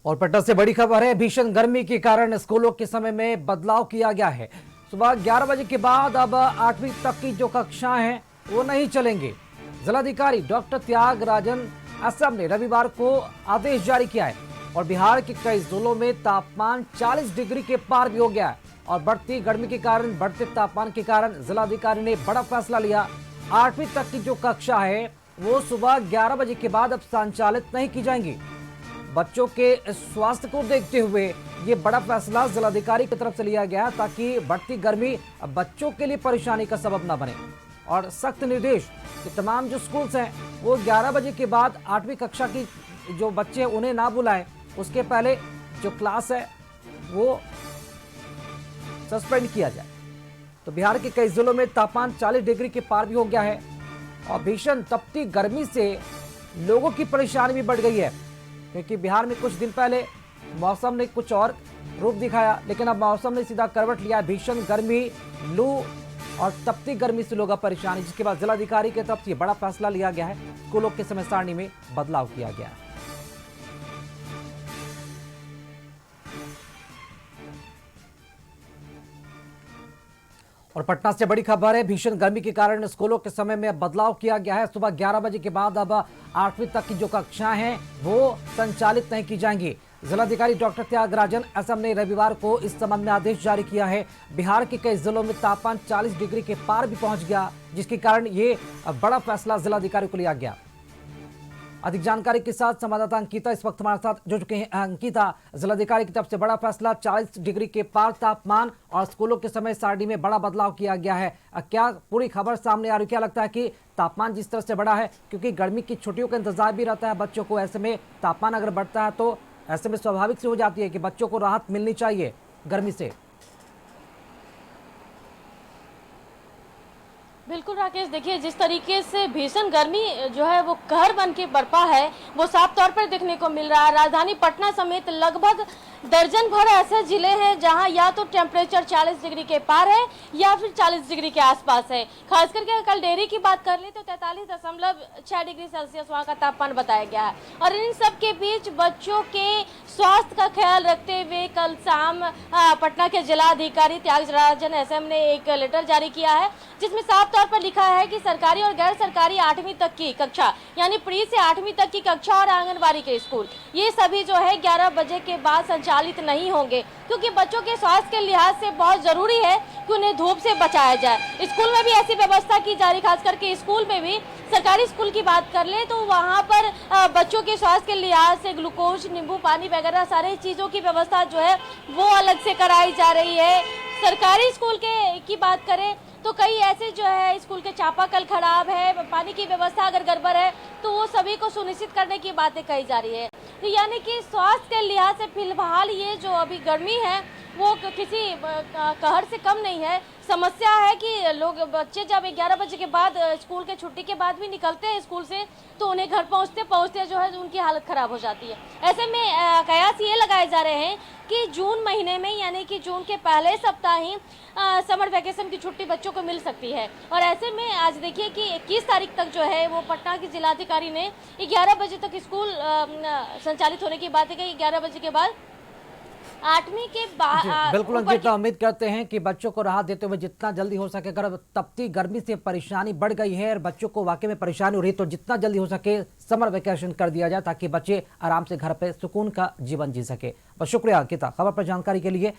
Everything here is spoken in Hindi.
और पटना से बड़ी खबर है, भीषण गर्मी के कारण स्कूलों के समय में बदलाव किया गया है। सुबह 11 बजे के बाद अब 8वीं तक की जो कक्षाएं हैं वो नहीं चलेंगी। जिलाधिकारी डॉक्टर त्यागराजन असम ने रविवार को आदेश जारी किया है और बिहार के कई जिलों में तापमान 40 डिग्री के पार भी हो गया है। और बढ़ती गर्मी के कारण, बढ़ते तापमान के कारण जिलाधिकारी ने बड़ा फैसला लिया। 8वीं तक की जो कक्षा है वो सुबह 11 बजे के बाद अब संचालित नहीं की जाएंगी। बच्चों के स्वास्थ्य को देखते हुए ये बड़ा फैसला जिलाधिकारी की तरफ से लिया गया ताकि बढ़ती गर्मी बच्चों के लिए परेशानी का सबब न बने। और सख्त निर्देश कि तमाम जो स्कूल्स हैं वो 11 बजे के बाद 8वीं कक्षा की जो बच्चे हैं उन्हें ना बुलाएं, उसके पहले जो क्लास है वो सस्पेंड किया जाए। तो बिहार के कई जिलों में तापमान 40 डिग्री के पार भी हो गया है और भीषण तपती गर्मी से लोगों की परेशानी भी बढ़ गई है, क्योंकि बिहार में कुछ दिन पहले मौसम ने कुछ और रूप दिखाया, लेकिन अब मौसम ने सीधा करवट लिया। भीषण गर्मी, लू और तपती गर्मी से लोग परेशानी, जिसके बाद जिलाधिकारी की तरफ से बड़ा फैसला लिया गया है। स्कूलों के समय सारणी में बदलाव किया गया है। और पटना से बड़ी खबर है, भीषण गर्मी के कारण स्कूलों के समय में बदलाव किया गया है। सुबह 11 बजे के बाद अब 8वीं तक की जो कक्षाएं हैं वो संचालित नहीं की जाएंगी। जिलाधिकारी डॉक्टर त्यागराजन असम ने रविवार को इस संबंध में आदेश जारी किया है। बिहार के कई जिलों में तापमान 40 डिग्री के पार भी पहुंच गया, जिसके कारण ये बड़ा फैसला जिलाधिकारी को लिया गया। अधिक जानकारी के साथ संवाददाता अंकिता इस वक्त हमारे साथ जुड़ चुके हैं। अंकिता, जिलाधिकारी की तरफ से बड़ा फैसला, 40 डिग्री के पार तापमान और स्कूलों के समय सारणी में बड़ा बदलाव किया गया है। क्या पूरी खबर सामने आ रही, क्या लगता है कि तापमान जिस तरह से बढ़ा है, क्योंकि गर्मी की छुट्टियों का इंतजार भी रहता है बच्चों को, ऐसे में तापमान अगर बढ़ता है तो ऐसे में स्वाभाविक से हो जाती है कि बच्चों को राहत मिलनी चाहिए गर्मी से। बिल्कुल राकेश, देखिए जिस तरीके से भीषण गर्मी जो है वो कहर बन के बरपा है वो साफ तौर पर देखने को मिल रहा है। राजधानी पटना समेत लगभग दर्जन भर ऐसे जिले हैं जहां या तो टेम्परेचर 40 डिग्री के पार है या फिर 40 डिग्री के आसपास है। खास करके कल डेहरी की बात कर ले तो 43.6 डिग्री सेल्सियस वहां का तापमान बताया गया है। और इन सब के बीच बच्चों के स्वास्थ्य का ख्याल रखते हुए कल शाम पटना के जिलाधिकारी त्यागराजन एसएम ने एक लेटर जारी किया है, जिसमें साफ तौर पर लिखा है कि सरकारी और गैर सरकारी 8वीं तक की कक्षा यानी प्री से 8वीं तक की कक्षा और आंगनबाड़ी के स्कूल ये सभी जो है 11 बजे के बाद संचालित नहीं होंगे, क्योंकि बच्चों के स्वास्थ्य के लिहाज से बहुत जरूरी है कि उन्हें धूप से बचाया जाए। स्कूल में भी ऐसी व्यवस्था की जा रही, खास करके स्कूल में भी सरकारी स्कूल की बात कर ले तो वहाँ पर बच्चों के स्वास्थ्य के लिहाज से ग्लूकोज, नींबू पानी वगैरह सारी चीज़ों की व्यवस्था जो है वो अलग से कराई जा रही है। सरकारी स्कूल की बात करें तो कई ऐसे जो है स्कूल के चापाकल खराब है, पानी की व्यवस्था अगर गड़बड़ है तो वो सभी को सुनिश्चित करने की बातें कही जा रही है। तो यानी कि स्वास्थ्य के लिहाज से फिलहाल ये जो अभी गर्मी है वो किसी कहर से कम नहीं है। समस्या है कि लोग बच्चे जब 11 बजे के बाद स्कूल के छुट्टी के बाद भी निकलते हैं स्कूल से तो उन्हें घर पहुंचते पहुंचते जो है उनकी हालत ख़राब हो जाती है। ऐसे में कयास ये लगाए जा रहे हैं कि जून महीने में यानी कि जून के पहले सप्ताह ही समर वैकेशन की छुट्टी बच्चों को मिल सकती है। और ऐसे में आज देखिए कि 21 तारीख तक जो है वो पटना की जिलाधिकारी ने 11 बजे तक स्कूल संचालित होने की बात कही। 11 बजे के बाद 8वीं के बाद बिल्कुल अंकिता, उम्मीद करते हैं कि बच्चों को राहत देते हुए जितना जल्दी हो सके, अगर तपती गर्मी से परेशानी बढ़ गई है और बच्चों को वाकई में परेशानी हो रही है तो जितना जल्दी हो सके समर वेकेशन कर दिया जाए ताकि बच्चे आराम से घर पे सुकून का जीवन जी सके। बस शुक्रिया अंकिता खबर पर जानकारी के लिए।